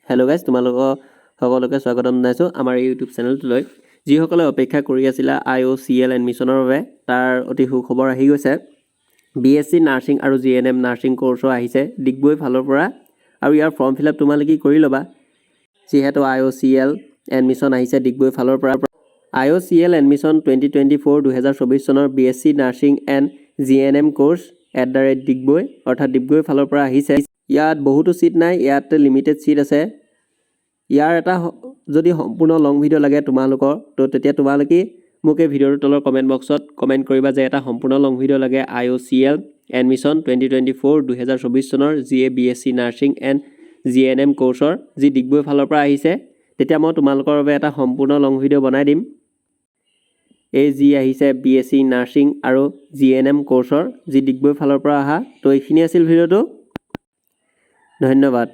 Hello' guys, তোমালোকক সকলোকে স্বাগতম জনাইছোঁ আমাৰ এই ইউটিউব চেনেলটোলৈ। যিসকলে অপেক্ষা কৰি আছিলা IOCL এডমিশ্যনৰ বাবে, তাৰ অতি সুখবৰ আহি গৈছে। BSc নাৰ্ছিং আৰু GNM নাৰ্ছিং কৰ্চো আহিছে ডিগবৈ ফালৰ পৰা, আৰু ইয়াৰ ফৰ্ম ফিল আপ তোমালোকে কৰি ল'বা, যিহেতু IOCL এডমিশ্যন আহিছে ডিগবৈ ফালৰ পৰা। IOCL এডমিশ্যন 2024 চনৰ BSc nursing and GNM course @Digboi অৰ্থাৎ ডিগবৈ ফালৰ পৰা আহিছে। ইয়াত বহুতো ছিট নাই, ইয়াত লিমিটেড ছিট আছে। ইয়াৰ এটা যদি সম্পূৰ্ণ লং ভিডিঅ' লাগে তোমালোকৰ, তো তেতিয়া তোমালোকে মোক এই ভিডিঅ'টোৰ তলৰ কমেণ্ট বক্সত কমেণ্ট কৰিবা যে এটা সম্পূৰ্ণ লং ভিডিঅ' লাগে IOCL এডমিশ্যন 2024 চনৰ BSc নাৰ্ছিং এণ্ড GNM কোৰ্চৰ, যি ডিগবৈ ফালৰ পৰা আহিছে। তেতিয়া মই তোমালোকৰ বাবে এটা সম্পূৰ্ণ লং ভিডিঅ' বনাই দিম। এই যি আহিছে BSc নাৰ্ছিং আৰু GNM কোৰ্চৰ, যি ডিগবৈ ফালৰ পৰা অহা। তো এইখিনি আছিল ভিডিঅ'টো। ধন্যবাদ।